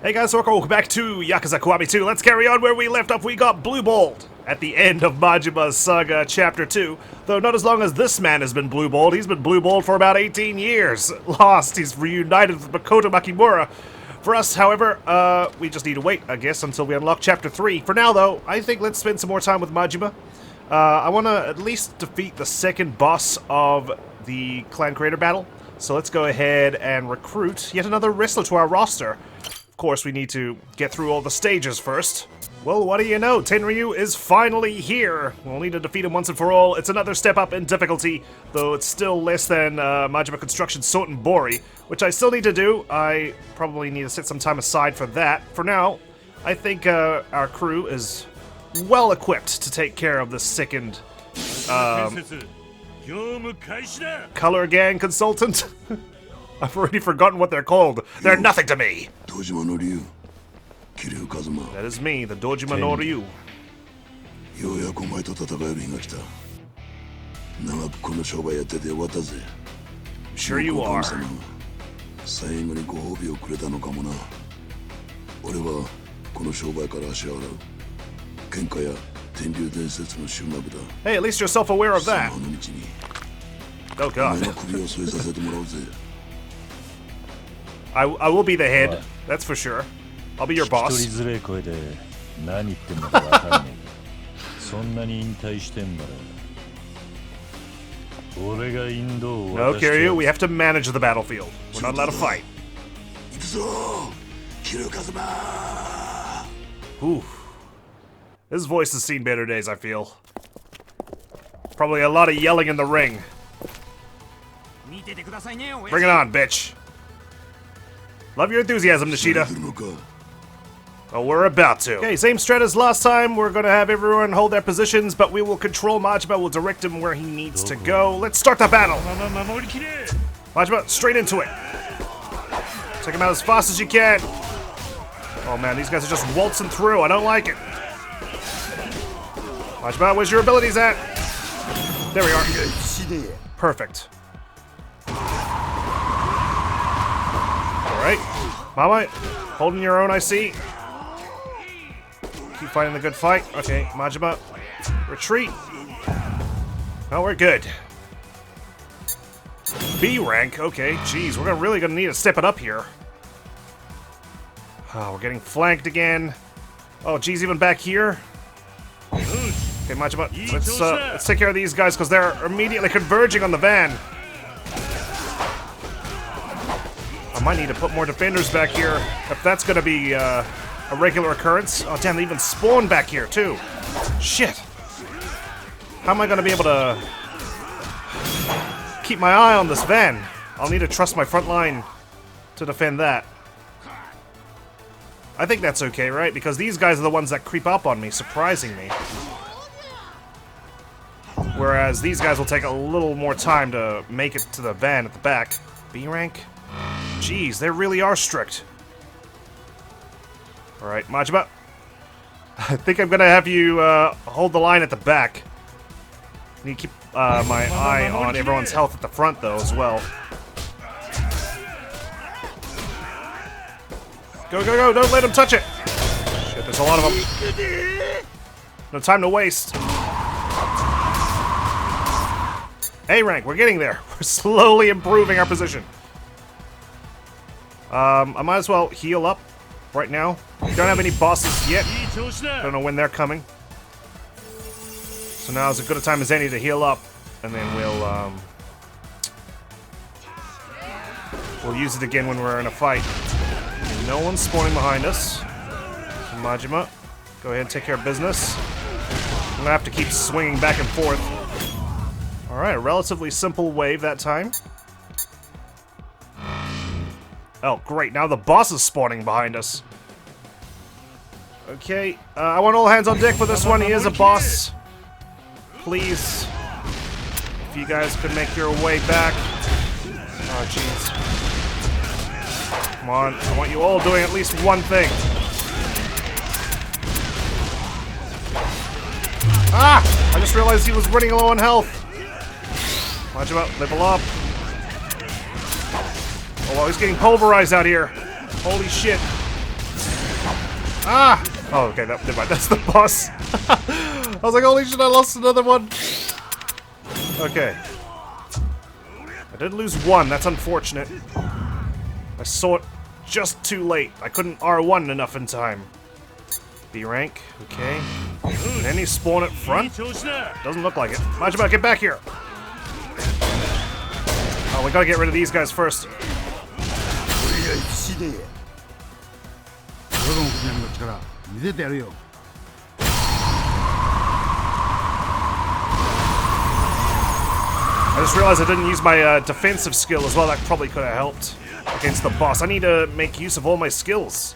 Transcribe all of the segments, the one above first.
Hey guys, welcome back to Yakuza Kiwami 2. Let's carry on where we left off. We got blue-balled at the end of Majima's Saga Chapter 2. Though not as long as this man has been blue-balled. He's been blue-balled for about 18 years. Lost. He's reunited with Makoto Makimura. For us, however, we just need to wait, I guess, until we unlock Chapter 3. For now, though, I think let's spend some more time with Majima. I want to at least defeat the second boss of the Clan Creator battle. So let's go ahead and recruit yet another wrestler to our roster. Of course, we need to get through all the stages first. Well, what do you know? Tenryu is finally here. We'll need to defeat him once and for all. It's another step up in difficulty, though it's still less than Majima Construction Sotenbori, which I still need to do. I probably need to set some time aside for that. For now, I think our crew is well equipped to take care of the second color gang consultant. I've already forgotten what they're called. They're nothing to me. That is me, the Dojima no Ryu. Sure you are. Hey, at least you're self-aware of that. Oh god. I will be the head, that's for sure. I'll be your boss. No, Kiryu, we have to manage the battlefield. We're not allowed to fight. Ooh. This voice has seen better days, I feel. Probably a lot of yelling in the ring. Bring it on, bitch. Love your enthusiasm, Nishida. Oh, we're about to. Okay, same strat as last time. We're gonna have everyone hold their positions, but we will control Majima. We'll direct him where he needs to go. Let's start the battle. Majima, straight into it. Take him out as fast as you can. Oh man, these guys are just waltzing through. I don't like it. Majima, where's your abilities at? There we are. Perfect. Alright. Mama, holding your own, I see. Keep fighting the good fight. Okay, Majima. Retreat. Oh, we're good. B rank. Okay, jeez, we're really gonna need to step it up here. Oh, we're getting flanked again. Oh, geez, even back here. Okay, Majima, let's take care of these guys because they're immediately converging on the van. I might need to put more defenders back here if that's gonna be a regular occurrence. Oh damn, they even spawn back here too. Shit. How am I gonna be able to keep my eye on this van? I'll need to trust my front line to defend that. I think that's okay, right? Because these guys are the ones that creep up on me, surprising me. Whereas these guys will take a little more time to make it to the van at the back. B rank? Jeez, they really are strict. Alright, Majima. I think I'm gonna have you hold the line at the back. I need to keep my eye on everyone's health at the front, though, as well. Go, go, go! Don't let them touch it! Shit, there's a lot of them. No time to waste. A rank, we're getting there. We're slowly improving our position. I might as well heal up right now. We don't have any bosses yet. Don't know when they're coming. So now is as good a time as any to heal up, and then we'll use it again when we're in a fight. And no one's spawning behind us. So Majima, go ahead and take care of business. I'm gonna have to keep swinging back and forth. All right, a relatively simple wave that time. Oh, great. Now the boss is spawning behind us. Okay. I want all hands on deck for this one. He is a boss. Please. If you guys could make your way back. Oh, jeez. Come on. I want you all doing at least one thing. Ah! I just realized he was running low on health. Watch him out. Level up. Oh, well, he's getting pulverized out here. Holy shit. Ah! Oh, okay, never mind. That's the boss. I was like, holy shit, I lost another one. Okay. I did lose one. That's unfortunate. I saw it just too late. I couldn't R1 enough in time. B rank. Okay. Can any spawn at front? Doesn't look like it. Majima, get back here. Oh, we gotta get rid of these guys first. I just realized I didn't use my defensive skill as well. That probably could have helped against the boss. I need to make use of all my skills.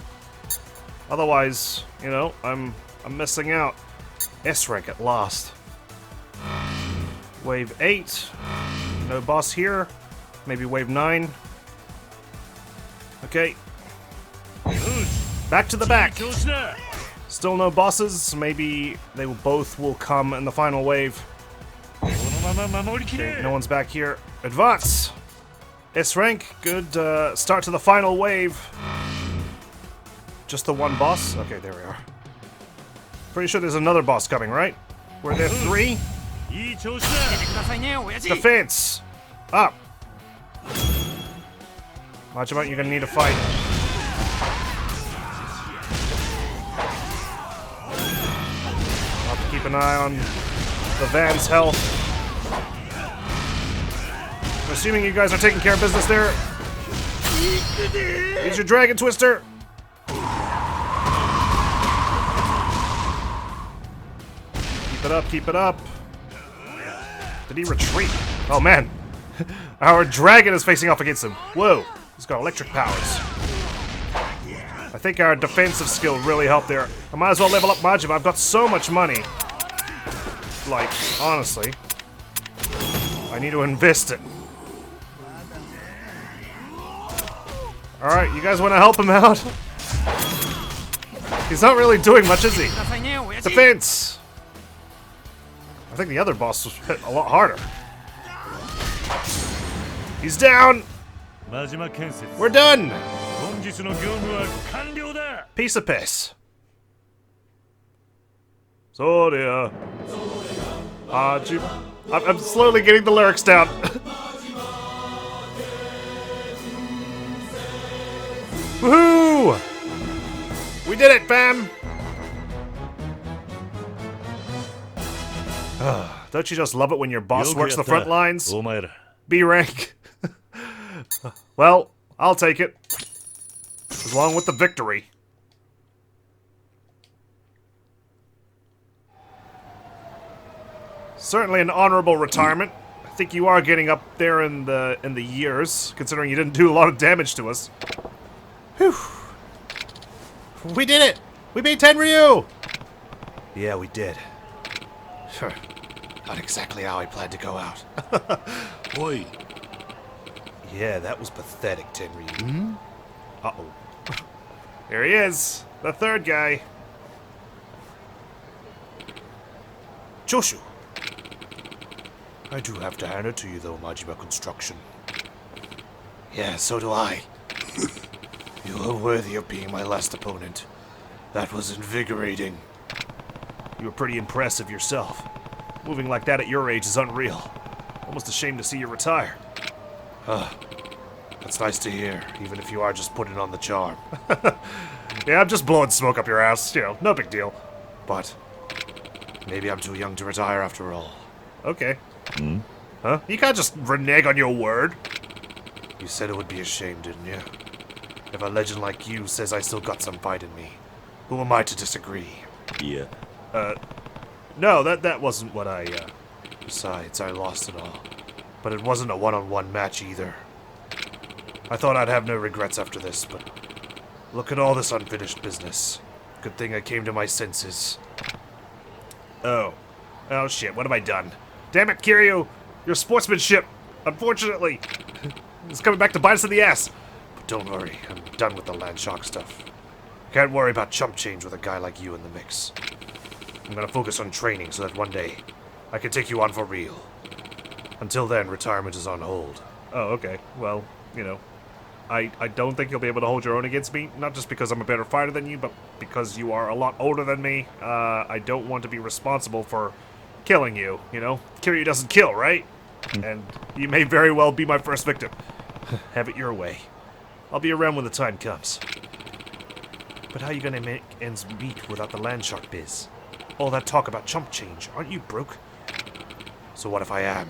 Otherwise, you know, I'm missing out. S rank at last. Wave 8. No boss here. Maybe wave 9. Okay. Back to the back. Still no bosses. Maybe they both will come in the final wave. Okay, no one's back here. Advance. S rank. Good start to the final wave. Just the one boss? Okay, there we are. Pretty sure there's another boss coming, right? Were there 3? Defense! Up! Majima, you're gonna need to fight. I'll have to keep an eye on the van's health. I'm assuming you guys are taking care of business there. Use your Dragon Twister! Keep it up, keep it up. Did he retreat? Oh man. Our dragon is facing off against him. Whoa. He's got electric powers. I think our defensive skill really helped there. I might as well level up Majima. I've got so much money. Like, honestly. I need to invest it. Alright, you guys want to help him out? He's not really doing much, is he? Defense! I think the other boss was hit a lot harder. He's down! We're done! Piece of piss. Sorry. I'm slowly getting the lyrics down. Woohoo! We did it, fam! Don't you just love it when your boss works the front lines? B rank. Well, I'll take it. Along with the victory. Certainly an honorable retirement. I think you are getting up there in the years, considering you didn't do a lot of damage to us. Whew. We did it! We beat Tenryu! Yeah, we did. Sure. Not exactly how I planned to go out. Oi. Yeah, that was pathetic, Tenryu. Uh-oh. Here he is, the third guy. Joshu. I do have to hand it to you, though, Majima Construction. Yeah, so do I. You were worthy of being my last opponent. That was invigorating. You were pretty impressive yourself. Moving like that at your age is unreal. Almost ashamed to see you retire. That's nice to hear, even if you are just putting on the charm. Yeah, I'm just blowing smoke up your ass, you know, no big deal. But maybe I'm too young to retire after all. Okay. Huh? You can't just renege on your word. You said it would be a shame, didn't you? If a legend like you says I still got some fight in me, who am I to disagree? Yeah. No, that wasn't what I, Besides, I lost it all. But it wasn't a one-on-one match either. I thought I'd have no regrets after this, but look at all this unfinished business. Good thing I came to my senses. Oh. Oh shit, what have I done? Damn it, Kiryu! Your sportsmanship, unfortunately, is coming back to bite us in the ass. But don't worry, I'm done with the land shark stuff. Can't worry about chump change with a guy like you in the mix. I'm gonna focus on training so that one day I can take you on for real. Until then, retirement is on hold. Oh, okay. Well, you know, I don't think you'll be able to hold your own against me. Not just because I'm a better fighter than you, but because you are a lot older than me. I don't want to be responsible for killing you, you know? Kiryu doesn't kill, right? And you may very well be my first victim. Have it your way. I'll be around when the time comes. But how are you gonna make ends meet without the land shark biz? All that talk about chump change, aren't you broke? So what if I am?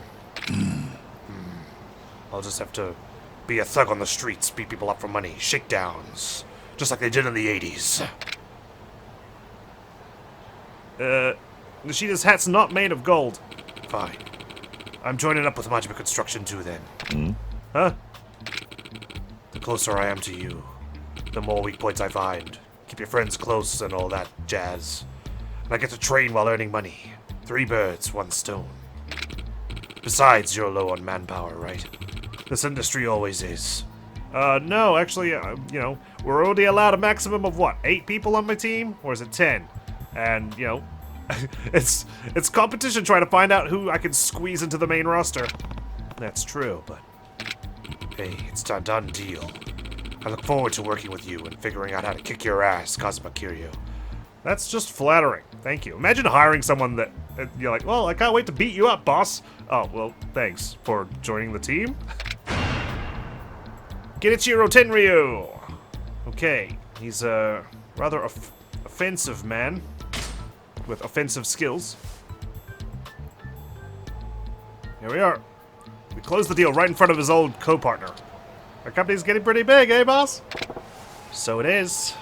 I'll just have to be a thug on the streets, beat people up for money, shakedowns, just like they did in the 80s. Nishida's hat's not made of gold. Fine. I'm joining up with Majima Construction too then. Huh? The closer I am to you, the more weak points I find. Keep your friends close and all that jazz. And I get to train while earning money. 3 birds, 1 stone. Besides, you're low on manpower, right? This industry always is. No, actually, you know, we're only allowed a maximum of what, 8 people on my team? Or is it 10? And, you know, it's competition trying to find out who I can squeeze into the main roster. That's true, but hey, it's a done deal. I look forward to working with you and figuring out how to kick your ass, Kazuma Kiryu. That's just flattering. Thank you. Imagine hiring someone that you're like, well, I can't wait to beat you up, boss. Oh, well, thanks for joining the team. Genichiro Tenryu. Okay, he's a rather offensive man with offensive skills. Here we are. We closed the deal right in front of his old co-partner. Our company's getting pretty big, eh, boss? So it is.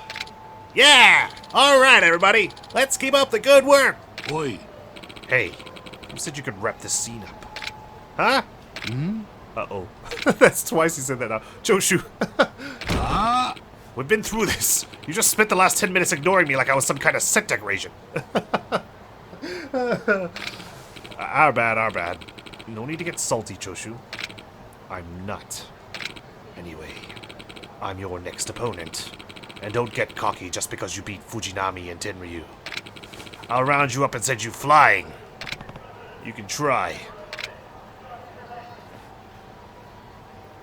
Yeah! Alright, everybody. Let's keep up the good work. Oi. Hey, who said you could wrap this scene up? Huh? Uh-oh. That's twice he said that now. Joshu. We've been through this. You just spent the last 10 minutes ignoring me like I was some kind of set decoration. Our bad. No need to get salty, Joshu. I'm not. Anyway, I'm your next opponent. And don't get cocky just because you beat Fujinami and Tenryu. I'll round you up and send you flying. You can try.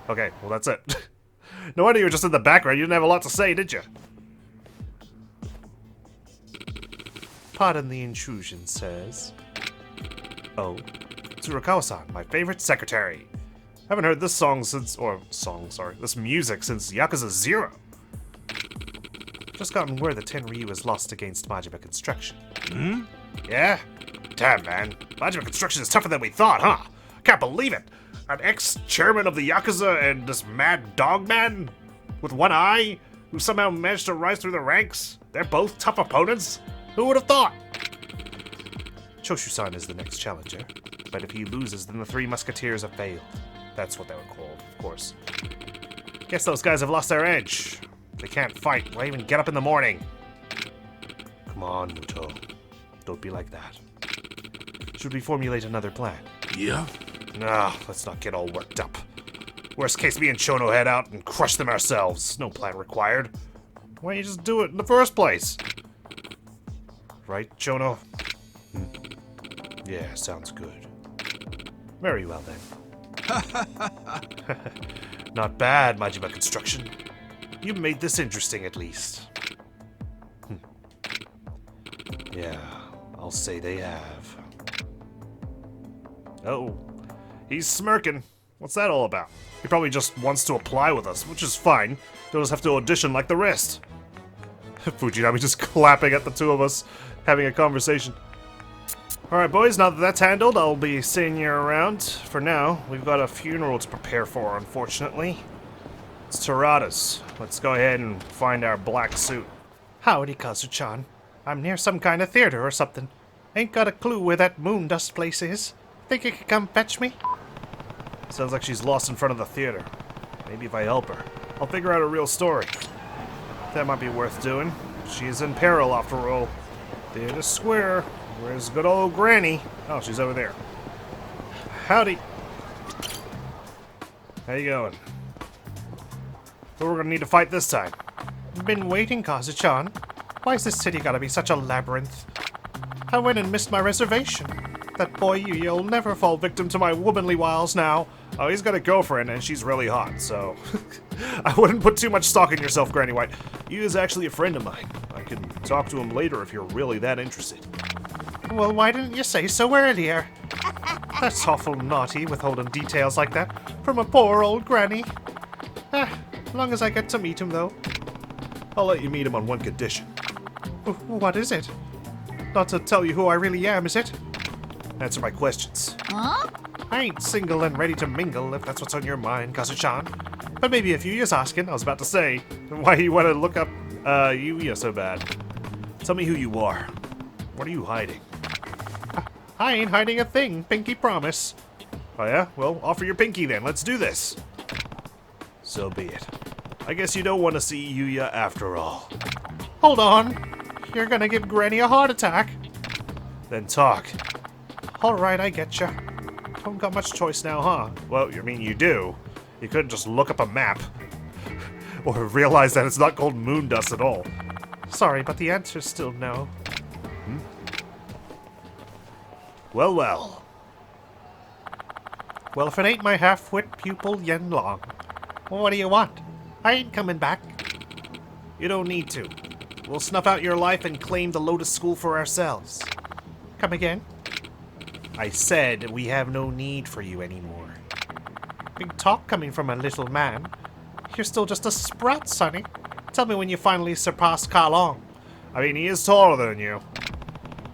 Okay, well that's it. No wonder you were just in the background. You didn't have a lot to say, did you? Pardon the intrusion, sirs. Oh, Tsurukawa-san, my favorite secretary. Haven't heard this this music since Yakuza 0. Just gotten word that Tenryu is lost against Majima Construction. Yeah? Damn, man. Majima Construction is tougher than we thought, huh? Can't believe it. An ex-chairman of the Yakuza and this mad dog man with one eye who somehow managed to rise through the ranks? They're both tough opponents? Who would have thought? Choshu-san is the next challenger, but if he loses, then the 3 musketeers have failed. That's what they were called, of course. Guess those guys have lost their edge. They can't fight. Why even get up in the morning? Come on, Muto. Don't be like that. Should we formulate another plan? Yeah? Nah, let's not get all worked up. Worst case, me and Chono head out and crush them ourselves. No plan required. Why don't you just do it in the first place? Right, Chono? Yeah, sounds good. Very well, then. Not bad, Majima Construction. You made this interesting, at least. Yeah, I'll say they have. Oh, he's smirking. What's that all about? He probably just wants to apply with us, which is fine. They'll just have to audition like the rest. Fujinami just clapping at the two of us, having a conversation. Alright, boys, now that that's handled, I'll be seeing you around. For now, we've got a funeral to prepare for, unfortunately. It's Terada's. Let's go ahead and find our black suit. Howdy, Kazu-chan. I'm near some kind of theater or something. Ain't got a clue where that moon dust place is. Think you could come fetch me? Sounds like she's lost in front of the theater. Maybe if I help her, I'll figure out a real story. That might be worth doing. She's in peril, after all. Theater Square. Where's good old Granny? Oh, she's over there. Howdy. How you going? Who we're gonna need to fight this time? Been waiting, Kazu-chan. Why's this city gotta be such a labyrinth? I went and missed my reservation. That boy Yuyo'll never fall victim to my womanly wiles now. Oh, he's got a girlfriend and she's really hot, so... I wouldn't put too much stock in yourself, Granny White. He is actually a friend of mine. I can talk to him later if you're really that interested. Well, why didn't you say so earlier? That's awful naughty, withholding details like that from a poor old granny. As long as I get to meet him, though. I'll let you meet him on one condition. What is it? Not to tell you who I really am, is it? Answer my questions. Huh? I ain't single and ready to mingle, if that's what's on your mind, Kazu-chan. But maybe if you just asking, I was about to say, why you want to look up Yuya so bad? Tell me who you are. What are you hiding? I ain't hiding a thing, pinky promise. Oh yeah? Well, offer your pinky then. Let's do this. So be it. I guess you don't want to see Yuya after all. Hold on. You're gonna give Granny a heart attack. Then talk. Alright, I getcha. Don't got much choice now, huh? Well, you mean you do. You couldn't just look up a map. Or realize that it's not called moon dust at all. Sorry, but the answer's still no. Well, well. Well, if it ain't my half-wit pupil Yen Long, what do you want? I ain't coming back. You don't need to. We'll snuff out your life and claim the Lotus School for ourselves. Come again? I said we have no need for you anymore. Big talk coming from a little man. You're still just a sprout, sonny. Tell me when you finally surpass Kalong. I mean, he is taller than you.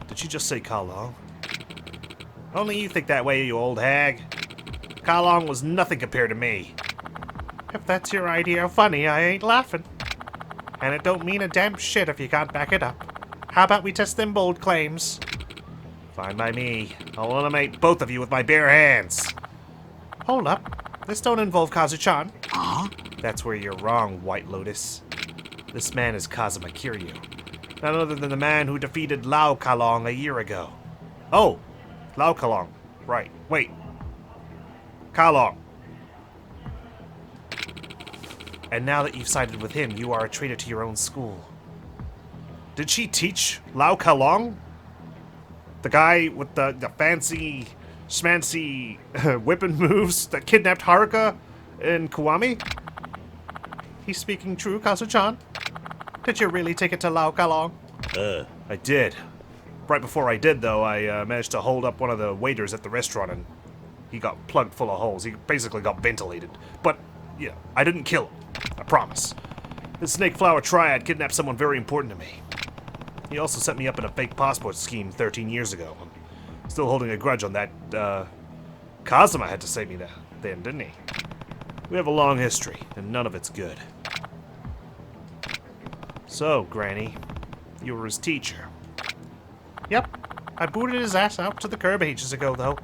Did you just say Kalong? Only you think that way, you old hag. Kalong was nothing compared to me. If that's your idea of funny, I ain't laughing. And it don't mean a damn shit if you can't back it up. How about we test them bold claims? Fine by me. I'll eliminate both of you with my bare hands. Hold up. This don't involve Kazu-chan. That's where you're wrong, White Lotus. This man is Kazuma Kiryu. None other than the man who defeated Lao Kalong a year ago. Oh, Lao Kalong. Right. Wait. Kalong. And now that you've sided with him, you are a traitor to your own school. Did she teach Lao Kalong? The guy with the fancy, schmancy whipping moves that kidnapped Haruka and Kiwami? He's speaking true, Kazu-chan. Did you really take it to Lao Kalong? I did. Right before I did, though, I managed to hold up one of the waiters at the restaurant, and he got plugged full of holes. He basically got ventilated. But, yeah, I didn't kill him. I promise. This Snake Flower Triad kidnapped someone very important to me. He also set me up in a fake passport scheme 13 years ago. I'm still holding a grudge on that, Kazuma had to save me then, didn't he? We have a long history, and none of it's good. So, Granny, you were his teacher. Yep. I booted his ass out to the curb ages ago, though.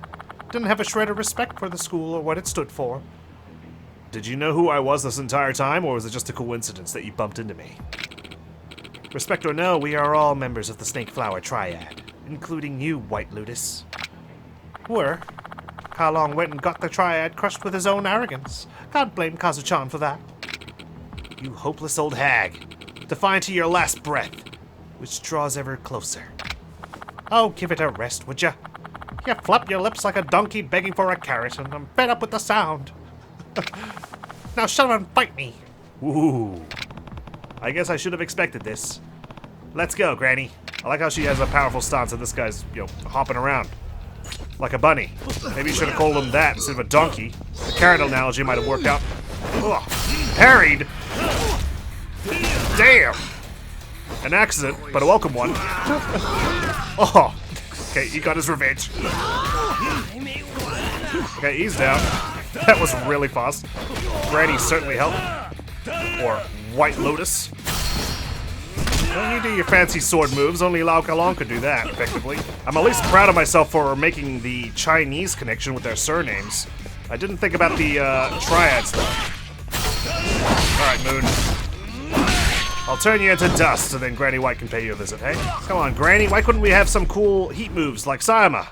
Didn't have a shred of respect for the school or what it stood for. Did you know who I was this entire time, or was it just a coincidence that you bumped into me? Respect or no, we are all members of the Snake Flower Triad, including you, White Lotus. Were. Kalong went and got the Triad crushed with his own arrogance. Can't blame Kazu-chan for that. You hopeless old hag. Defiant to your last breath, which draws ever closer. Oh, give it a rest, would ya? You flap your lips like a donkey begging for a carrot, and I'm fed up with the sound. Now shut up and fight me. Ooh. I guess I should have expected this. Let's go, Granny. I like how she has a powerful stance and this guy's, hopping around. Like a bunny. Maybe you should have called him that instead of a donkey. The carrot analogy might have worked out. Ugh. Harried? Damn! An accident, but a welcome one. Oh! Okay, he got his revenge. Okay, he's down. That was really fast. Granny certainly helped. Or White Lotus. Don't you do your fancy sword moves, only Lao Kalong could do that, effectively. I'm at least proud of myself for making the Chinese connection with their surnames. I didn't think about the triads, though. Alright, Moon. I'll turn you into dust, so then Granny White can pay you a visit, hey? Come on, Granny, why couldn't we have some cool heat moves like Sayama?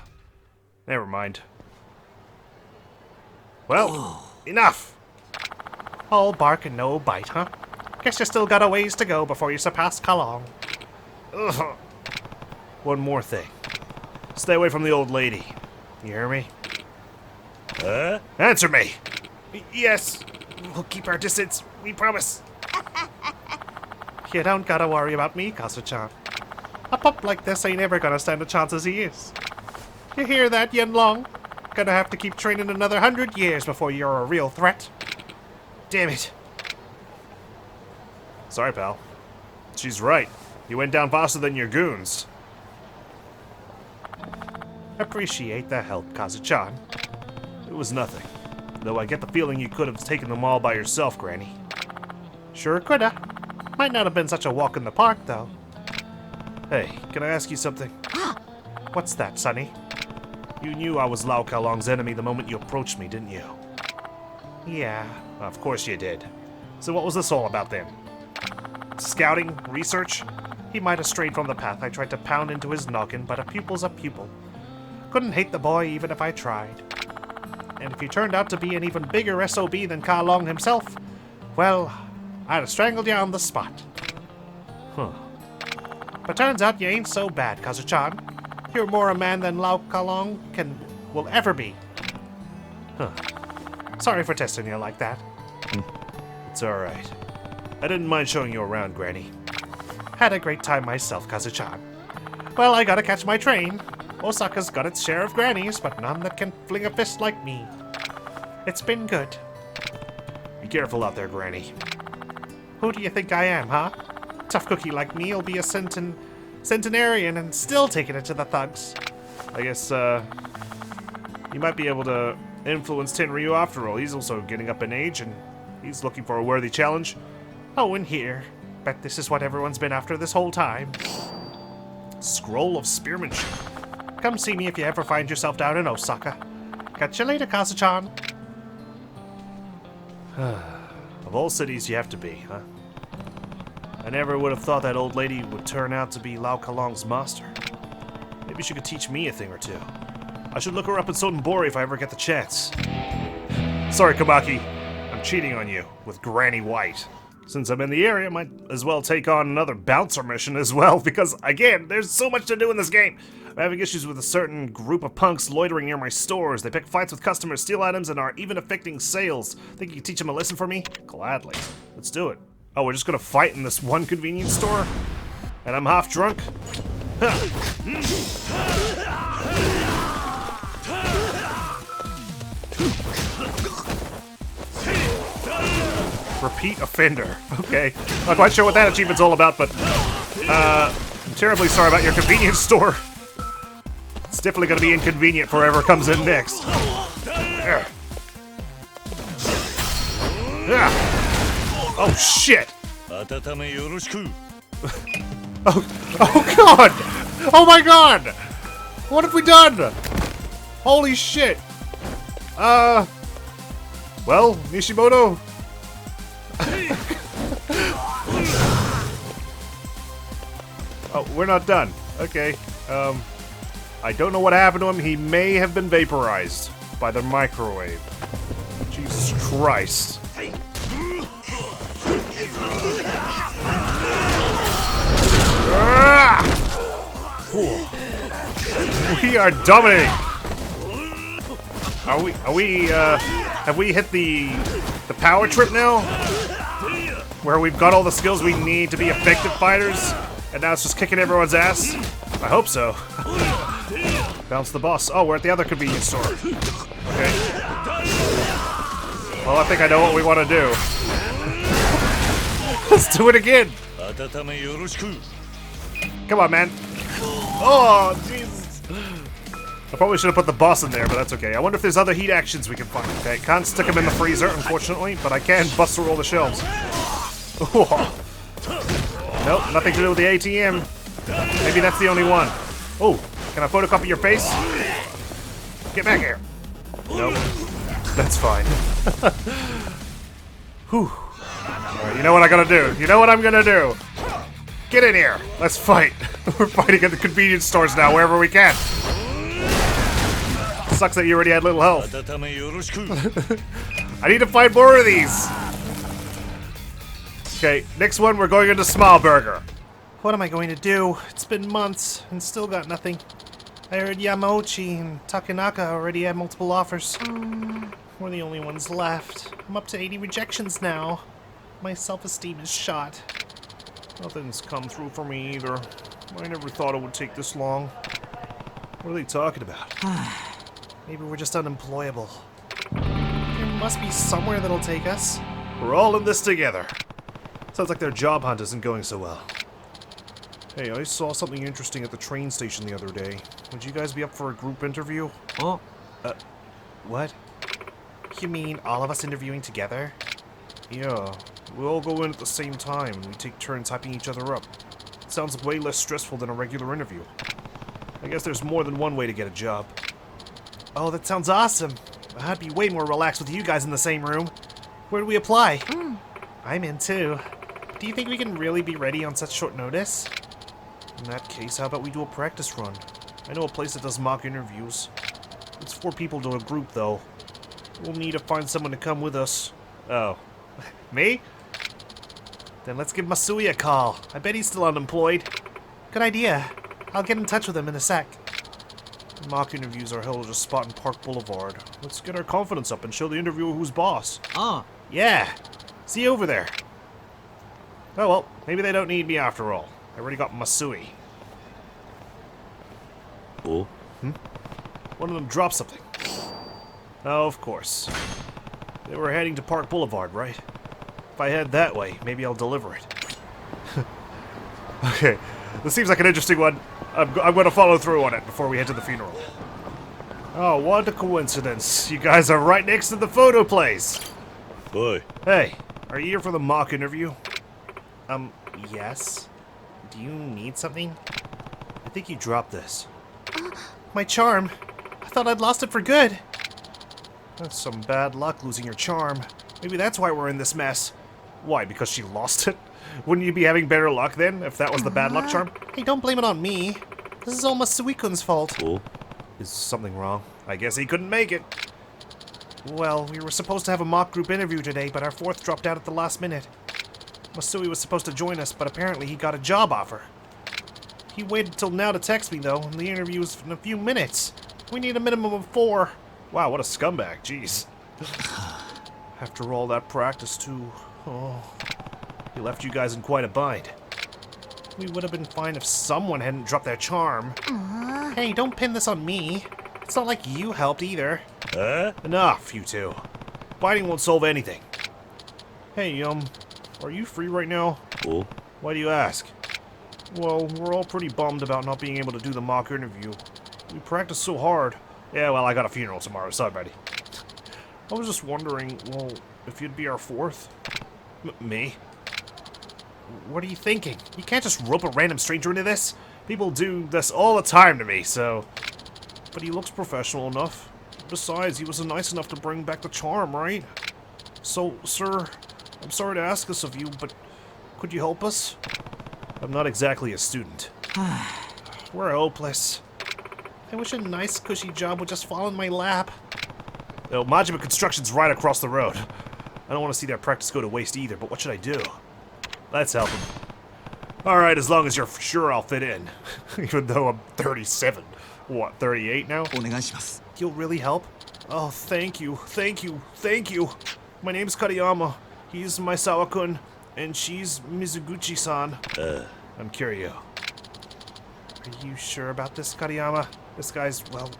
Never mind. Well, enough! All bark and no bite, huh? Guess you still got a ways to go before you surpass Kalong. Ugh. One more thing. Stay away from the old lady. You hear me? Answer me! Yes. We'll keep our distance. We promise. You don't gotta worry about me, Kazu-chan. A pup like this ain't ever gonna stand a chance as he is. You hear that, Yenlong? Gonna have to keep training another 100 years before you're a real threat. Damn it. Sorry, pal. She's right. You went down faster than your goons. Appreciate the help, Kazu-chan. It was nothing. Though I get the feeling you could have taken them all by yourself, Granny. Sure coulda. Might not have been such a walk in the park, though. Hey, can I ask you something? What's that, Sonny? You knew I was Lao Kalong's enemy the moment you approached me, didn't you? Yeah. Of course you did. So what was this all about then? Scouting? Research? He might have strayed from the path I tried to pound into his noggin, but a pupil's a pupil. Couldn't hate the boy even if I tried. And if he turned out to be an even bigger SOB than Kalong himself, well, I'd have strangled you on the spot. Huh. But turns out you ain't so bad, Kazu-chan. You're more a man than Lao Kalong will ever be. Huh. Sorry for testing you like that. It's alright. I didn't mind showing you around, Granny. Had a great time myself, Kazu-chan. Well, I gotta catch my train. Osaka's got its share of grannies, but none that can fling a fist like me. It's been good. Be careful out there, Granny. Who do you think I am, huh? Tough cookie like me'll be a centenarian and still taking it to the thugs. I guess, you might be able to influence Tenryu after all. He's also getting up in age, and he's looking for a worthy challenge. Oh, and here. Bet this is what everyone's been after this whole time. Scroll of Spearmanship. Come see me if you ever find yourself down in Osaka. Catch you later, Kazu-chan. Of all cities you have to be, huh? I never would have thought that old lady would turn out to be Lao Kalong's master. Maybe she could teach me a thing or two. I should look her up in Sotenbori if I ever get the chance. Sorry, Kabaki. I'm cheating on you with Granny White. Since I'm in the area, I might as well take on another bouncer mission as well, because, again, there's so much to do in this game. I'm having issues with a certain group of punks loitering near my stores. They pick fights with customers, steal items, and are even affecting sales. Think you can teach them a lesson for me? Gladly. Let's do it. Oh, we're just gonna fight in this one convenience store? And I'm half drunk? Repeat offender. Okay. Not quite sure what that achievement's all about, but I'm terribly sorry about your convenience store. It's definitely gonna be inconvenient for whoever comes in next. Oh shit! Oh god! Oh my god! What have we done? Holy shit! Well, Nishimoto. Oh, we're not done. Okay. I don't know what happened to him. He may have been vaporized by the microwave. Jesus Christ. We are dominating. Have we hit the power trip now? Where we've got all the skills we need to be effective fighters, and now it's just kicking everyone's ass? I hope so. Bounce the boss. Oh, we're at the other convenience store. Okay. Well, I think I know what we want to do. Let's do it again. Come on, man. Oh, Jesus. I probably should have put the boss in there, but that's okay. I wonder if there's other heat actions we can find. Okay, can't stick him in the freezer, unfortunately, but I can bust through all the shelves. Nope, nothing to do with the ATM. Maybe that's the only one. Oh, can I photocopy your face? Get back here. Nope, that's fine. Whew. Alright, you know what I gotta do. You know what I'm gonna do. Get in here. Let's fight. We're fighting at the convenience stores now, wherever we can. Sucks that you already had little health. I need to find more of these. Okay, next one, we're going into Smile Burger. What am I going to do? It's been months and still got nothing. I heard Yamauchi and Takanaka already had multiple offers. We're the only ones left. I'm up to 80 rejections now. My self-esteem is shot. Nothing's come through for me either. I never thought it would take this long. What are they talking about? Maybe we're just unemployable. There must be somewhere that'll take us. We're all in this together. Sounds like their job hunt isn't going so well. Hey, I saw something interesting at the train station the other day. Would you guys be up for a group interview? Oh. What? You mean all of us interviewing together? Yeah, we all go in at the same time and we take turns hyping each other up. Sounds way less stressful than a regular interview. I guess there's more than one way to get a job. Oh, that sounds awesome. I'd be way more relaxed with you guys in the same room. Where do we apply? I'm in too. Do you think we can really be ready on such short notice? In that case, how about we do a practice run? I know a place that does mock interviews. It's 4 people to a group, though. We'll need to find someone to come with us. Oh. Me? Then let's give Masui a call. I bet he's still unemployed. Good idea. I'll get in touch with him in a sec. Mock interviews are held at a spot in Park Boulevard. Let's get our confidence up and show the interviewer who's boss. Yeah. See you over there. Oh well, maybe they don't need me after all. I already got Masui. Oh? One of them dropped something. Oh, of course. They were heading to Park Boulevard, right? If I head that way, maybe I'll deliver it. Okay, this seems like an interesting one. I'm going to follow through on it before we head to the funeral. Oh, what a coincidence. You guys are right next to the photo place. Boy. Hey, are you here for the mock interview? Yes? Do you need something? I think you dropped this. My charm. I thought I'd lost it for good. That's some bad luck losing your charm. Maybe that's why we're in this mess. Why, because she lost it? Wouldn't you be having better luck then, if that was the bad luck charm? Hey, don't blame it on me. This is all Masui-kun's fault. Oh. Is something wrong? I guess he couldn't make it. Well, we were supposed to have a mock group interview today, but our 4th dropped out at the last minute. Masui was supposed to join us, but apparently he got a job offer. He waited till now to text me, though, and the interview's in a few minutes. We need a minimum of 4. Wow, what a scumbag, jeez. After all that practice, too. Oh, he left you guys in quite a bind. We would have been fine if someone hadn't dropped their charm. Hey, don't pin this on me. It's not like you helped either. Enough, you two. Fighting won't solve anything. Hey, are you free right now? Oh. Why do you ask? Well, we're all pretty bummed about not being able to do the mock interview. We practiced so hard. Yeah, well, I got a funeral tomorrow, sorry, buddy. I was just wondering, well, if you'd be our 4th? Me? What are you thinking? You can't just rope a random stranger into this. People do this all the time to me, so... But he looks professional enough. Besides, he was nice enough to bring back the charm, right? So, sir, I'm sorry to ask this of you, but could you help us? I'm not exactly a student. We're hopeless. I wish a nice, cushy job would just fall in my lap. Well, Majima Construction's right across the road. I don't want to see their practice go to waste either, but what should I do? Let's help him. Alright, as long as you're sure I'll fit in. Even though I'm 37. What, 38 now? You'll really help? Oh, thank you, thank you, thank you. My name's Kariyama. He's Maisawa-kun, and she's Mizuguchi-san. I'm Kiryu. Are you sure about this, Kariyama? This guy's, well,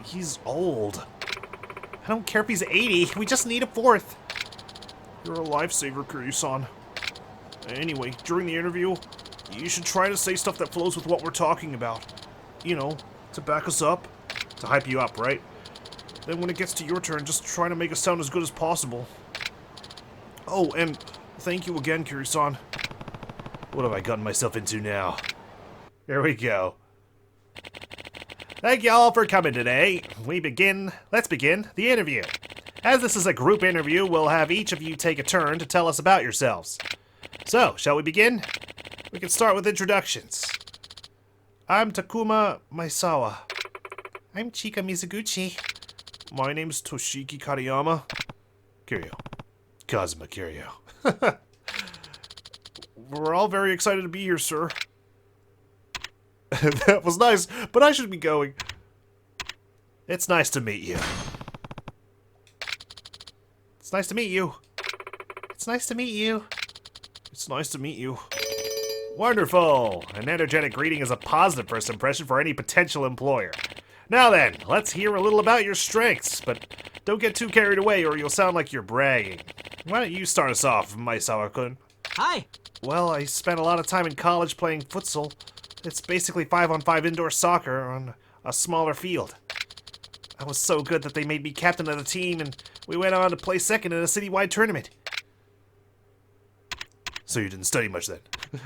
he's old. I don't care if he's 80. We just need a 4th. You're a lifesaver, Kiryu-san. Anyway, during the interview, you should try to say stuff that flows with what we're talking about. You know, to back us up. To hype you up, right? Then when it gets to your turn, just try to make us sound as good as possible. Oh, and thank you again, Kiryu-san. What have I gotten myself into now? Here we go. Thank you all for coming today. Let's begin the interview. As this is a group interview, we'll have each of you take a turn to tell us about yourselves. So, shall we begin? We can start with introductions. I'm Takuma Maisawa. I'm Chika Mizuguchi. My name's Toshiki Kariyama. Kiryu. Kazuma Kiryu. We're all very excited to be here, sir. That was nice, but I should be going. It's nice to meet you. It's nice to meet you. It's nice to meet you. It's nice to meet you. Wonderful! An energetic greeting is a positive first impression for any potential employer. Now then, let's hear a little about your strengths, but don't get too carried away or you'll sound like you're bragging. Why don't you start us off, Maisawa-kun? Hi. Well, I spent a lot of time in college playing futsal. It's basically 5-on-5 indoor soccer on a smaller field. I was so good that they made me captain of the team, and we went on to play second in a citywide tournament. So you didn't study much then.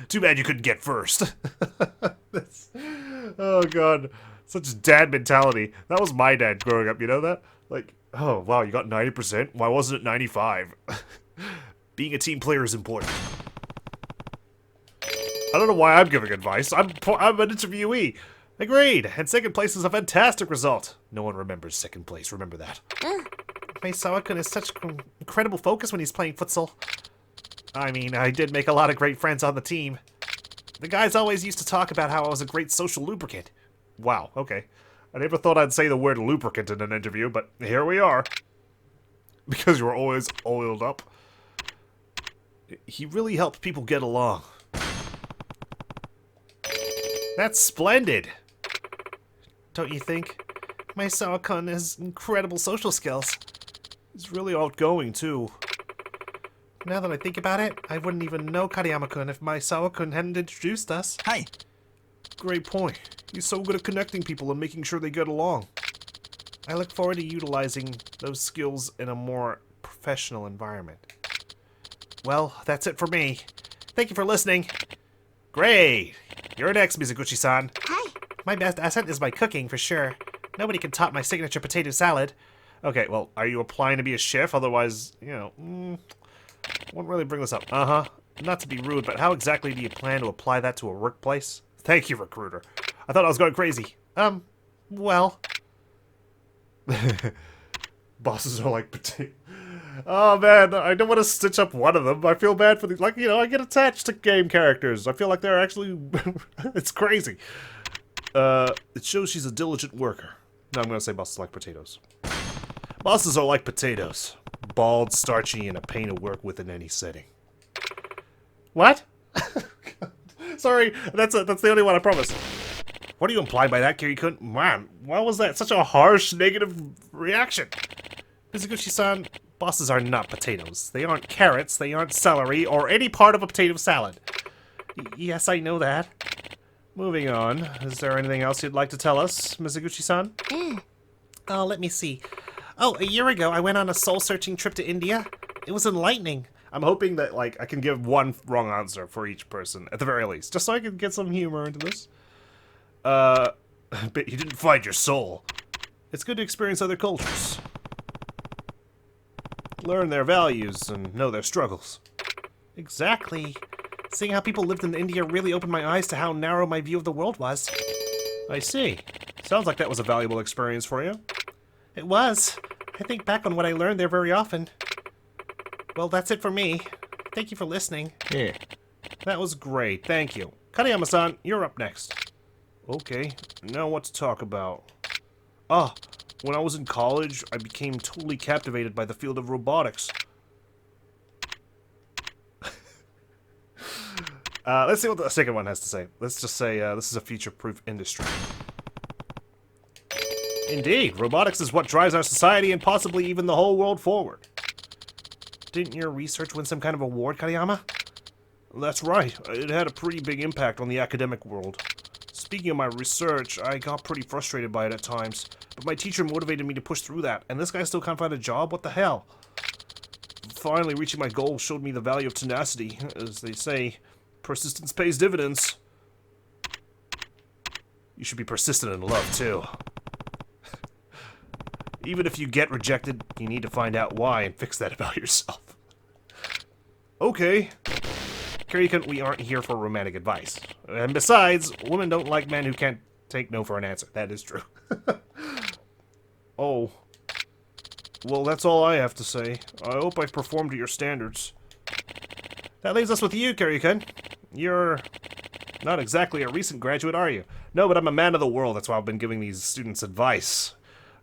Too bad you couldn't get first. Oh god, such dad mentality. That was my dad growing up, you know that? Like, oh wow, you got 90%? Why wasn't it 95? Being a team player is important. I don't know why I'm giving advice. I'm an interviewee. Agreed. And second place is a fantastic result. No one remembers second place. Remember that. Maisawa-kun has such incredible focus when he's playing futsal. I mean, I did make a lot of great friends on the team. The guys always used to talk about how I was a great social lubricant. Wow, okay. I never thought I'd say the word lubricant in an interview, but here we are. Because you were always oiled up. He really helped people get along. That's splendid. Don't you think? Maisawa-kun has incredible social skills. He's really outgoing, too. Now that I think about it, I wouldn't even know Kariyama-kun if Maisawa-kun hadn't introduced us. Hi. Great point. He's so good at connecting people and making sure they get along. I look forward to utilizing those skills in a more professional environment. Well, that's it for me. Thank you for listening. Great! You're next, Mizuguchi-san. Hi. My best asset is my cooking, for sure. Nobody can top my signature potato salad. Okay, well, are you applying to be a chef? Otherwise, you know, won't really bring this up. Uh-huh. Not to be rude, but how exactly do you plan to apply that to a workplace? Thank you, recruiter. I thought I was going crazy. Well. Bosses are like potato. Oh, man, I don't want to stitch up one of them. I feel bad for the, like, you know, I get attached to game characters. I feel like they're actually, it's crazy. It shows she's a diligent worker. No, I'm going to say bosses like potatoes. Bosses are like potatoes. Bald, starchy, and a pain to work with in any setting. What? Sorry, that's the only one, I promise. What are you implying by that, Kiryu-kun? Man, why was that such a harsh, negative reaction? Mizuguchi-san, bosses are not potatoes. They aren't carrots, they aren't celery, or any part of a potato salad. Yes, I know that. Moving on. Is there anything else you'd like to tell us, Mizuguchi-san? Oh, let me see. Oh, a year ago, I went on a soul-searching trip to India. It was enlightening. I'm hoping that, like, I can give one wrong answer for each person, at the very least, just so I can get some humor into this. But you didn't find your soul. It's good to experience other cultures. Learn their values and know their struggles. Exactly. Seeing how people lived in India really opened my eyes to how narrow my view of the world was. I see. Sounds like that was a valuable experience for you. It was. I think back on what I learned there very often. Well, that's it for me. Thank you for listening. Yeah. That was great, thank you. Kariyama-san, you're up next. Okay, now what to talk about? Ah, when I was in college, I became totally captivated by the field of robotics. Let's see what the second one has to say. Let's just say this is a future-proof industry. Indeed, robotics is what drives our society and possibly even the whole world forward. Didn't your research win some kind of award, Kariyama? That's right. It had a pretty big impact on the academic world. Speaking of my research, I got pretty frustrated by it at times, but my teacher motivated me to push through that, and this guy still can't find a job? What the hell? Finally, reaching my goal showed me the value of tenacity. As they say, persistence pays dividends. You should be persistent in love, too. Even if you get rejected, you need to find out why and fix that about yourself. Okay. Kiryu-kun, we aren't here for romantic advice. And besides, women don't like men who can't take no for an answer. That is true. Oh. Well, that's all I have to say. I hope I've performed to your standards. That leaves us with you, Kiryu-kun. You're not exactly a recent graduate, are you? No, but I'm a man of the world. That's why I've been giving these students advice.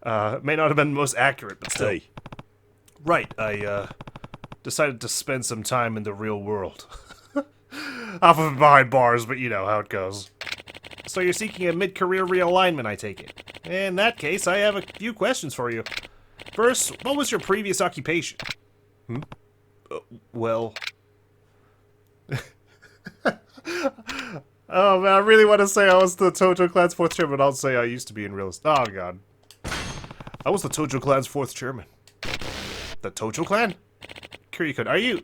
It may not have been the most accurate, but still. Hey. Right, I, decided to spend some time in the real world. Off of behind bars, but you know how it goes. So you're seeking a mid-career realignment, I take it. In that case, I have a few questions for you. First, what was your previous occupation? Well... Oh man, I really want to say I was the Tojo Clan's 4th chairman, but I'll say I used to be in real estate. Oh god. I was the Tojo Clan's 4th chairman. The Tojo Clan? Kiryu-kun, are you...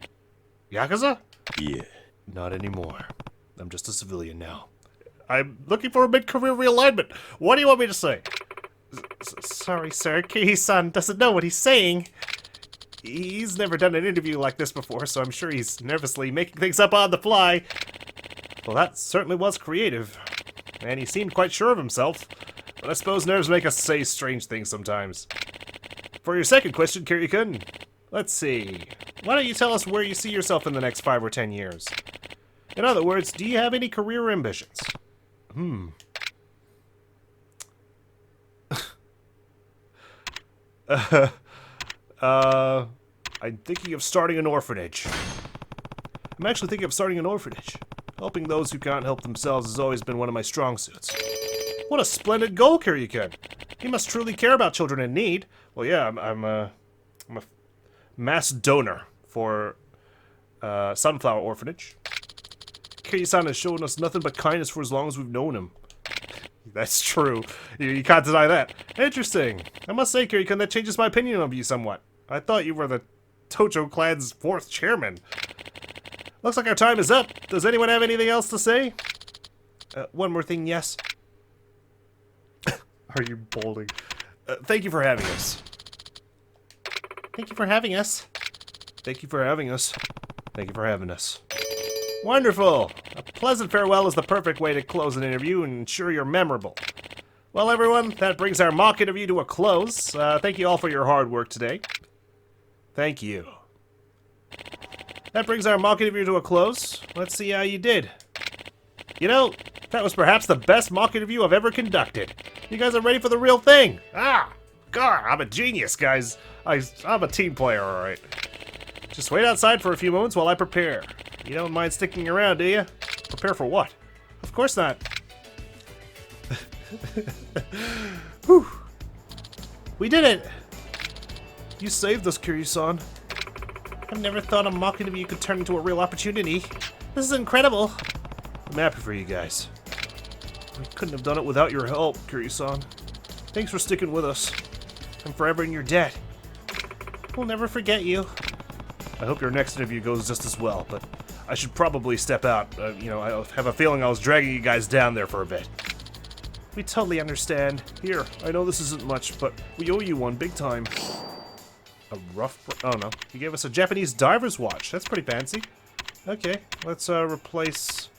Yakuza? Yeah. Not anymore. I'm just a civilian now. I'm looking for a mid-career realignment. What do you want me to say? Sorry, sir. Kiryu-san doesn't know what he's saying. He's never done an interview like this before, so I'm sure he's nervously making things up on the fly. Well, that certainly was creative. And he seemed quite sure of himself. But I suppose nerves make us say strange things sometimes. For your second question, Kiryu-kun, let's see. Why don't you tell us where you see yourself in the next 5 or 10 years? In other words, do you have any career ambitions? I'm thinking of starting an orphanage. I'm actually thinking of starting an orphanage. Helping those who can't help themselves has always been one of my strong suits. What a splendid goal, Kiryu-kun. You must truly care about children in need. Well, yeah, I'm a mass donor for Sunflower Orphanage. Kiryu-san has shown us nothing but kindness for as long as we've known him. That's true. You can't deny that. Interesting. I must say, Kiryu-kun, that changes my opinion of you somewhat. I thought you were the Tojo Clan's 4th chairman. Looks like our time is up. Does anyone have anything else to say? One more thing, yes. Are you bolding? Thank you for having us. Thank you for having us. Thank you for having us. Thank you for having us. Wonderful! A pleasant farewell is the perfect way to close an interview and ensure you're memorable. Well, everyone, that brings our mock interview to a close. Thank you all for your hard work today. Thank you. That brings our mock interview to a close. Let's see how you did. You know, that was perhaps the best mock interview I've ever conducted. You guys are ready for the real thing. God, I'm a genius, guys. I'm a team player, alright. Just wait outside for a few moments while I prepare. You don't mind sticking around, do you? Prepare for what? Of course not. Whew. We did it! You saved us, Kiryu-san. I've never thought a mock interview could turn into a real opportunity. This is incredible. I'm happy for you guys. We couldn't have done it without your help, Kiryu-san. Thanks for sticking with us. I'm forever in your debt. We'll never forget you. I hope your next interview goes just as well, but I should probably step out. You know, I have a feeling I was dragging you guys down there for a bit. We totally understand. Here, I know this isn't much, but we owe you one big time. A rough... oh no, he gave us a Japanese diver's watch. That's pretty fancy. Okay, let's just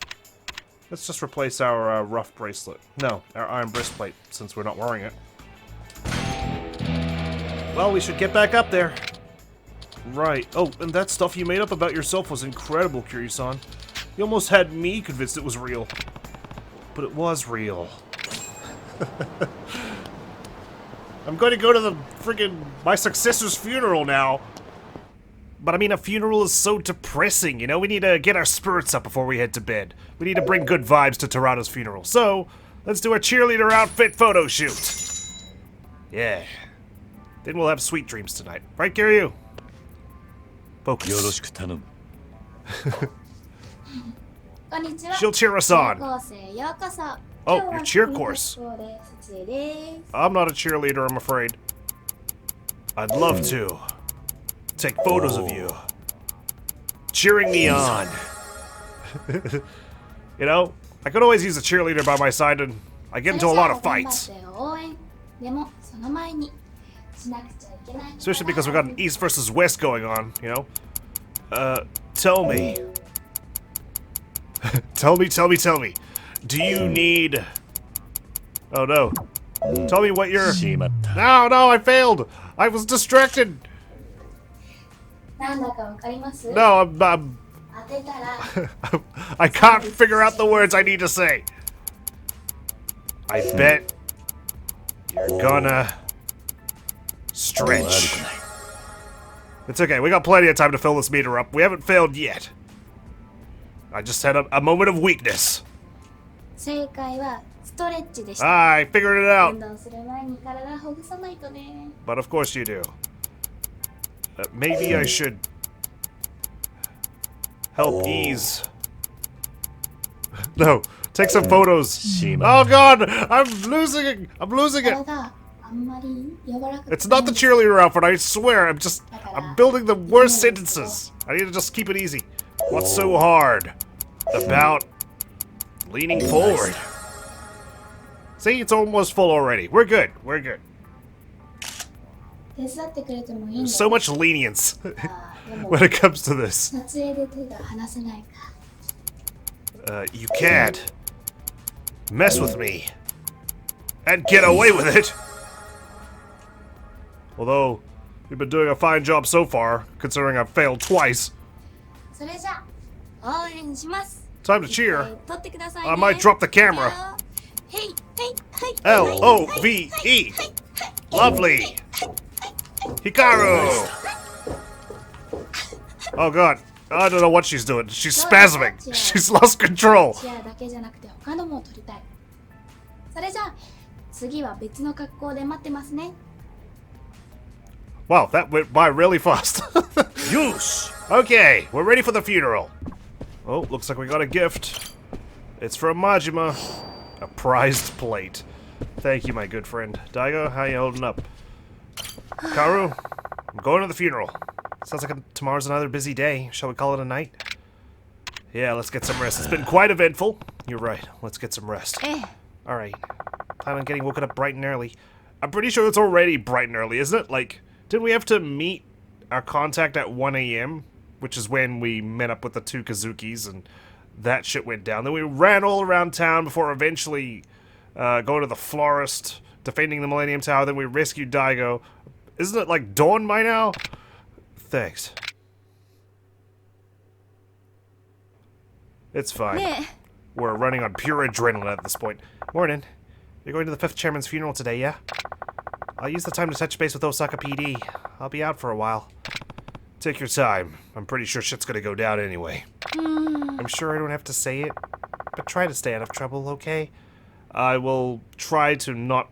replace our rough bracelet. No, our iron breastplate, since we're not wearing it. Well, we should get back up there. Right. Oh, and that stuff you made up about yourself was incredible, Kiryu-san. You almost had me convinced it was real. But it was real. I'm going to go to the friggin' my successor's funeral now. But I mean, a funeral is so depressing, you know? We need to get our spirits up before we head to bed. We need to bring good vibes to Terada's funeral. So, let's do a cheerleader outfit photo shoot. Yeah. Then we'll have sweet dreams tonight. Right, Kiryu? Focus. She'll cheer us on. Oh, your cheer course. I'm not a cheerleader, I'm afraid. I'd love to take photos of you cheering me on. You know, I could always use a cheerleader by my side, and I get into a lot of fights. Especially because we got an East versus West going on, you know? Tell me. Tell me. Do you need... oh no. Tell me what you're... No, I failed! I was distracted! No, I'm... I can't figure out the words I need to say. I bet you're gonna... stretch. It's okay, we got plenty of time to fill this meter up. We haven't failed yet. I just had a moment of weakness. 正解はストレッチでした。 I figured it 運 out. 動する前に体ほぐさないとね。 But of course you do. Maybe I should help ease. No, take some photos. Oh god, I'm losing it. I'm losing it. 体あんまり柔らかく It's not the cheerleader outfit, I swear. I'm building the worst sentences. I need to just keep it easy. What's so hard about leaning forward? See, it's almost full already. We're good. We're good. 手伝ってくれてもいいんだ So much lenience でも when it comes to this. 撮影で手が離せないか You can't mess with me and get away with it. Although, you've been doing a fine job so far, considering I've failed twice. それじゃあ応援します Time to cheer. 撮ってくださいね I might drop the camera. へいへいはい L-O-V-E. Lovely. Hikaru. Oh god. I don't know what she's doing. She's spasming. She's lost control. チアだけじゃなくて他のも撮りたいそれじゃあ次は別の格好で待ってますね Wow, that went by really fast. Use. Okay, we're ready for the funeral. Oh, looks like we got a gift. It's from Majima. A prized plate. Thank you, my good friend. Daigo, how you holding up? Karu, I'm going to the funeral. Sounds like tomorrow's another busy day. Shall we call it a night? Yeah, let's get some rest. It's been quite eventful. You're right. Let's get some rest. Alright. Plan on getting woken up bright and early. I'm pretty sure it's already bright and early, isn't it? Like, didn't we have to meet our contact at 1 a.m.? Which is when we met up with the two Kazukis and that shit went down. Then we ran all around town before eventually going to the florist, defending the Millennium Tower. Then we rescued Daigo. Isn't it like dawn by now? Thanks. It's fine. ね We're running on pure adrenaline at this point. Morning. You're going to the 5th chairman's funeral today, yeah? I'll use the time to touch base with Osaka PD. I'll be out for a while. Take your time. I'm pretty sure shit's gonna go down anyway. I'm sure I don't have to say it, but try to stay out of trouble, okay? I will try to not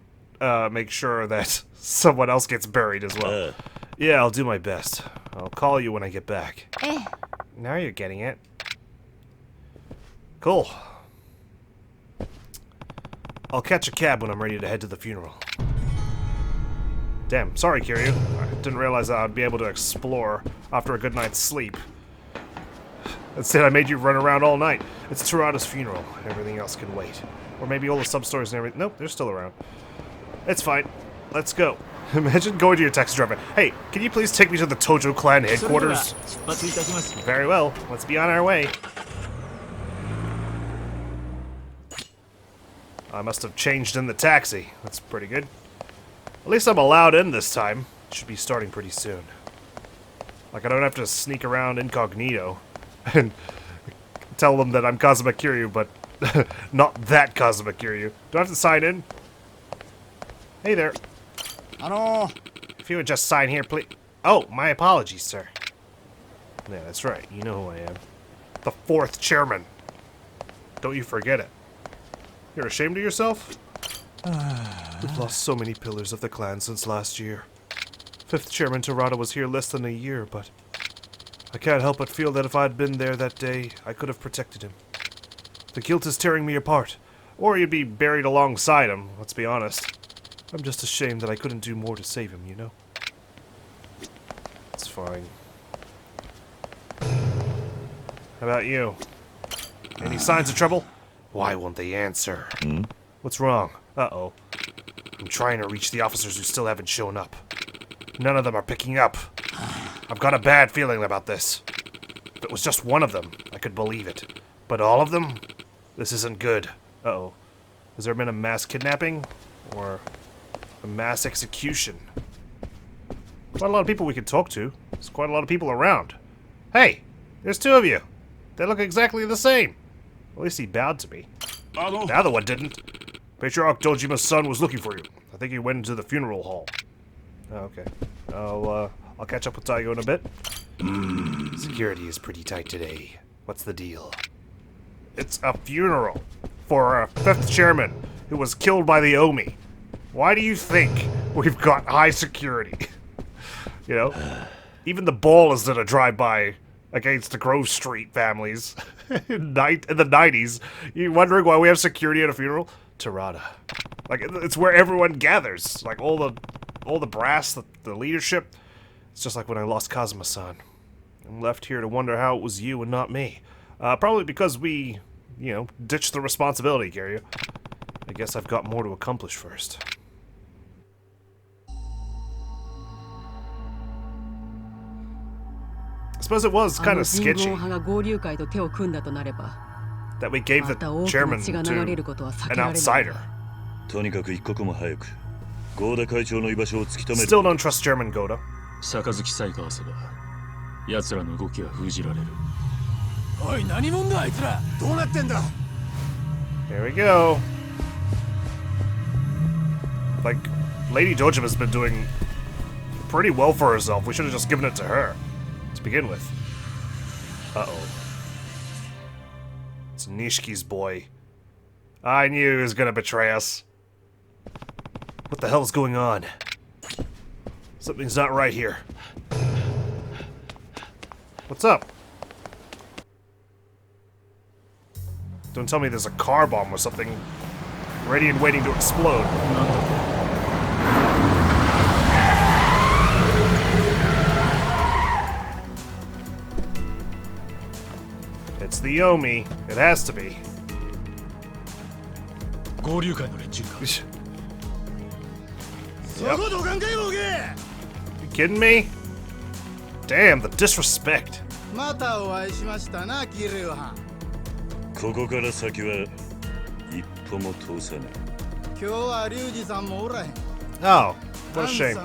make sure that someone else gets buried as well. Yeah, I'll do my best. I'll call you when I get back. え Now you're getting it. Cool. I'll catch a cab when I'm ready to head to the funeral. Damn, sorry, Kiryu. I didn't realize that I'd be able to explore after a good night's sleep. Instead, I made you run around all night. It's Terada's funeral. Everything else can wait. Or maybe all the sub-stories and everything. Nope, they're still around. It's fine. Let's go. Imagine going to your taxi driver. Hey, can you please take me to the Tojo Clan headquarters? Very well. Let's be on our way. I must have changed in the taxi. That's pretty good. At least I'm allowed in this time. Should be starting pretty soon. Like, I don't have to sneak around incognito and tell them that I'm Kazuma Kiryu, but not that Kazuma Kiryu. Do I have to sign in? Hey there. If you would just sign here, please. Oh, my apologies, sir. Yeah, that's right. You know who I am. The 4th chairman. Don't you forget it. You're ashamed of yourself? We've lost so many pillars of the clan since last year. 5th Chairman Terada was here less than a year, but I can't help but feel that if I'd been there that day, I could have protected him. The guilt is tearing me apart. Or you'd be buried alongside him, let's be honest. I'm just ashamed that I couldn't do more to save him, you know? It's fine. How about you? Any signs of trouble? Why won't they answer? What's wrong? Uh-oh. I'm trying to reach the officers who still haven't shown up. None of them are picking up. I've got a bad feeling about this. If it was just one of them, I could believe it. But all of them? This isn't good. Uh-oh. Has there been a mass kidnapping? Or a mass execution? Quite a lot of people we could talk to. There's quite a lot of people around. Hey! There's 2 of you! They look exactly the same! At least he bowed to me. The other one didn't. Patriarch Dojima's son was looking for you. I think he went into the funeral hall. Oh, okay. I'll catch up with Daigo in a bit. Security is pretty tight today. What's the deal? It's a funeral for a 5th chairman who was killed by the Omi. Why do you think we've got high security? You know? Even the ballers did a drive-by against the Grove Street families in the 90s. You wondering why we have security at a funeral? Terada. Like, it's where everyone gathers. Like, all the brass, the leadership. It's just like when I lost Kazuma-san. I'm left here to wonder how it was you and not me. Probably because we, you know, ditched the responsibility, Kiryu. I guess I've got more to accomplish first. I suppose it was kind of sketchy that we gave the chairman to an outsider. Still don't trust Chairman Goda. There we go. Like, Lady Dojima's been doing pretty well for herself. We should have just given it to her to begin with. Uh-oh. It's Nishiki's boy. I knew he was gonna betray us. What the hell's going on? Something's not right here. What's up? Don't tell me there's a car bomb or something ready and waiting to explode. It's the Omi. It has to be. Yep. You kidding me? Damn, the disrespect. Oh, what a shame.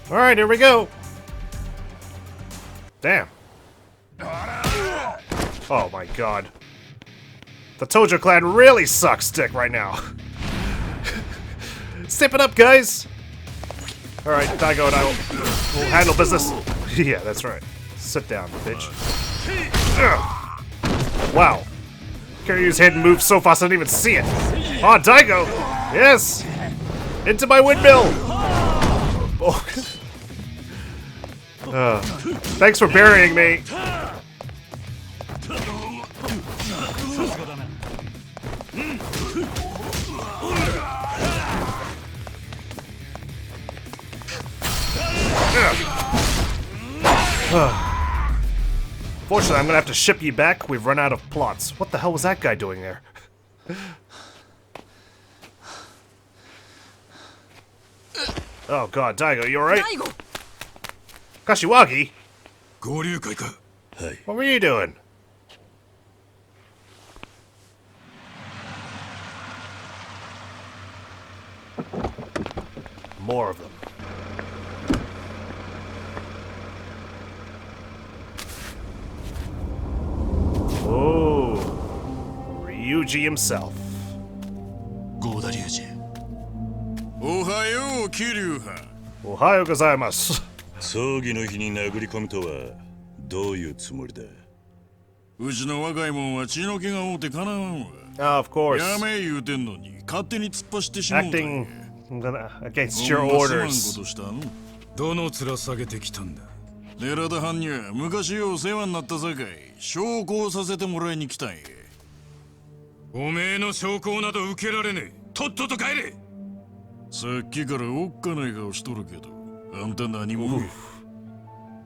Alright, here we go. Damn. Oh my god. The Tojo Clan really sucks dick right now. Step it up, guys! Alright, Daigo and I will handle business. Yeah, that's right. Sit down, bitch. Wow. Kiryu's head moved so fast I didn't even see it. Oh, Daigo! Yes! Into my windmill! Oh. Thanks for burying me. Fortunately, I'm gonna have to ship you back. We've run out of plots. What the hell was that guy doing there? Oh god, Daigo, you alright? Kashiwagi? What were you doing? More of them. Oh, Ryuji himself. Goda Ryuji. Ohayo, Kiryu-han. Ohayo gozaimasu. 葬儀の日に殴り込むとはどういうつもりだ。うちの若いもんは血の気が多うてかなわんわ。Of course. やめ言うてんのに勝手に突っ走ってしまう。Acting against your orders. どの面下げてきたんだ。寺田藩には昔お世話になったさかい証拠をさせてもらいに来たんや。おめえの証拠など受けられねえ。とっとと帰れ。さっきからおっかない顔しとるけど、あんた何者や。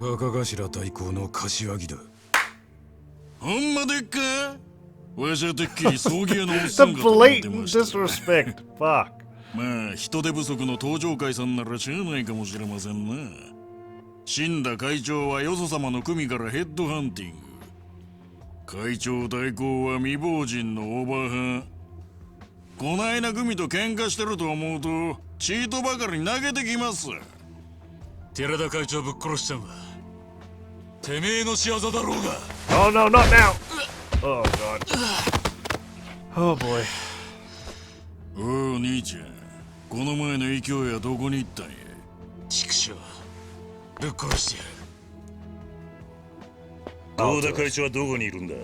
若頭代行の柏木だ。ほんまでっか。わしゃてっきり葬儀屋のおっさんがと思ってました。The blatant disrespect. Fuck. まあ人手不足の登場会さんならしゃあないかもしれませんな。死んだ会長はよそ様の組からヘッドハンティング。会長代行は未亡人のおばはん。こないな組と喧嘩してると思うとチートばかり投げてきます。寺田会長ぶっ殺しちゃうわ。てめえの仕業だろうが。Oh no, not now. Oh god. Oh boy. おう兄ちゃん、この前の勢いはどこに行ったんや。畜生ぶっ殺してやる。合田会長はどこにいるんだ。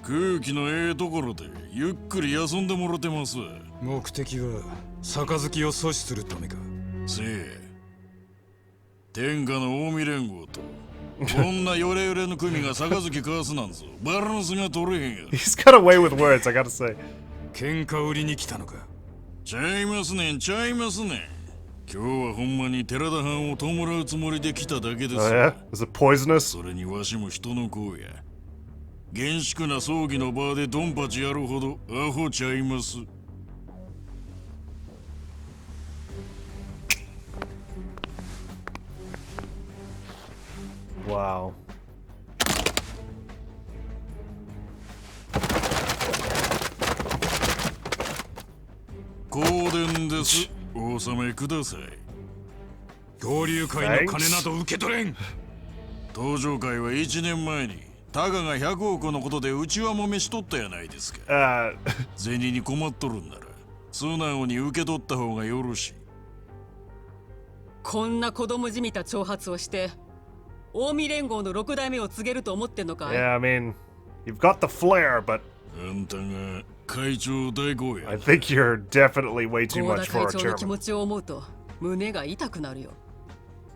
空気のええところでゆっくり休んでもろてます。目的は杯を阻止するためか。せえ、天下の近江連合とこんなヨレヨレの組が杯交わすなんぞバランスが取れへんや。 He's got away with words, I gotta say. 喧嘩売りに来たのか。ちゃいますねん、ちゃいますねん。今日はほんまに寺田藩を弔うつもりで来ただけです。 Oh yeah? Is it poisonous? それにわしも人の子や。厳粛な葬儀の場でドンパチやるほどアホちゃいます。Wow. 香典です。お納めください。合流会の金など受け取れん。登場会は1年前にタガが100億のことでうちわもめしとったやないですか。銭に困っとるんなら素直に受け取った方がよろしい。こんな子供じみた挑発をして近江連合の6代目を告げると思ってんのかい。 Yeah, I mean, you've got the flair, but あんたが会長代行や。 I think you're definitely way too 合 much 田 for 会 a 長の気 German. 持ちを思うと胸が痛くなるよ。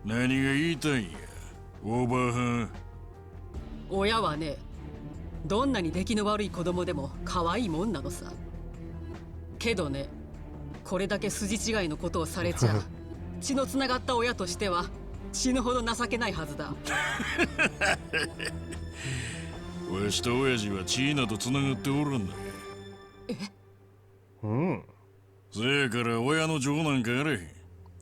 何が言いたいんや、オーバーハン。親はね、どんなに出来の悪い子供でも可愛いもんなのさ。けどね、これだけ筋違いのことをされちゃ血のつながった親としては死ぬほど情けないはずだ。わしと親父は血などつながっておらんのや。せやから親の情なんかやれへん。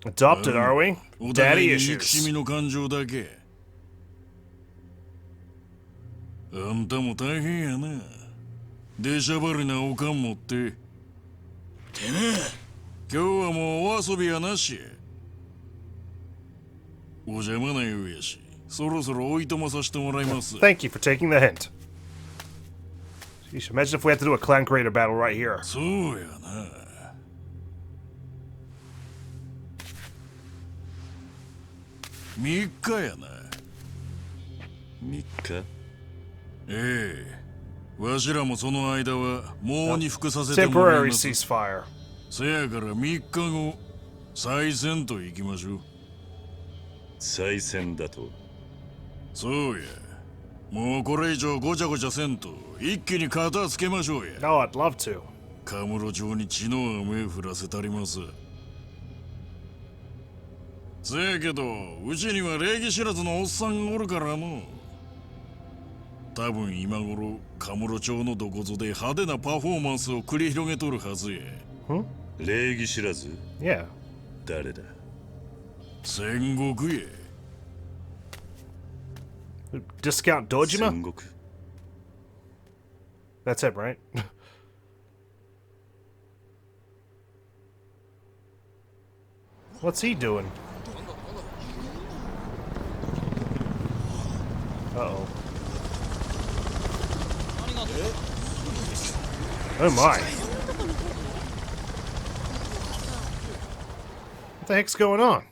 Adopted, are we? お互い Daddy に憎し issues. みの感情だけ。あんたも大変やな。出しゃばりなおかん持って。てめえ、今日はもうお遊びやなしや。お邪魔なようやし、そろそろおいとまさせてもらいます。 Thank you for taking the hint. Sheesh, imagine if we had to do a clan creator battle right here. そうやな。3日やな。3日。ええ、わしらもその間はもうに服させてもらい Temporary ます。 ceasefire. せやから3日後、再戦と行きましょう。再戦だと。そうや。もうこれ以上ごちゃごちゃせんと一気に片つけましょうや。 No, I'd love to. カムロ町に血の雨降らせたります。せやけど、うちには礼儀知らずのおっさんがおるからの。多分今頃、カムロ町のどこぞで派手なパフォーマンスを繰り広げとるはずや。礼儀知らず。 Yeah. 誰だ。戦国や。Discount Dojima? 戦国。 That's it, right? What's he doing? Uh-oh. Oh my. What the heck's going on?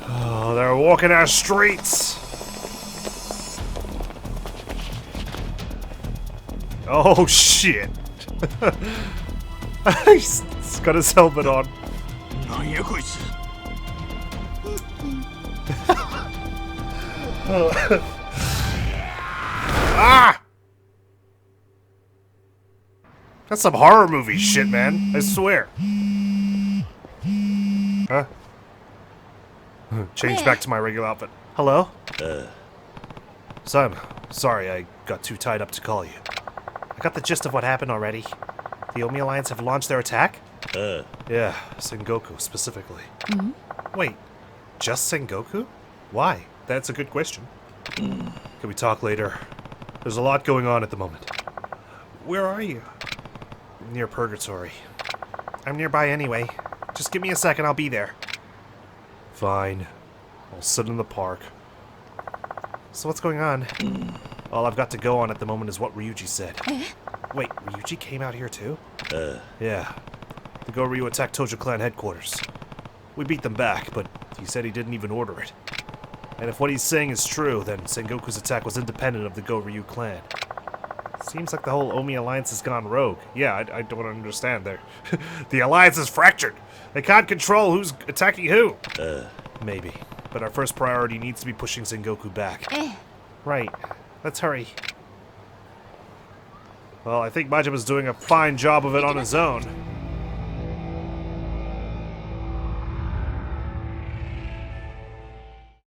Oh, they're walking our streets. Oh shit. He's got his helmet on. なんやこいつ。Ah! That's some horror movie shit, man. I swear. Huh? Change back to my regular outfit. Hello? Son, sorry I got too tied up to call you. I got the gist of what happened already. The Omi Alliance have launched their attack? Yeah, Sengoku specifically. Wait, just Sengoku? Why? That's a good question. Can we talk later? There's a lot going on at the moment. Where are you? Near Purgatory. I'm nearby anyway. Just give me a second, I'll be there. Fine. I'll sit in the park. So what's going on? All I've got to go on at the moment is what Ryuji said. Wait, Ryuji came out here too? Yeah. The Go-Ryu attacked Tojo Clan headquarters. We beat them back, but he said he didn't even order it. And if what he's saying is true, then Sengoku's attack was independent of the Go-Ryu clan. Seems like the whole Omi alliance has gone rogue. Yeah, I don't understand there. The alliance is fractured. They can't control who's attacking who. Maybe. But our first priority needs to be pushing Sengoku back. Right. Let's hurry. Well, I think Majima's doing a fine job of it on his own.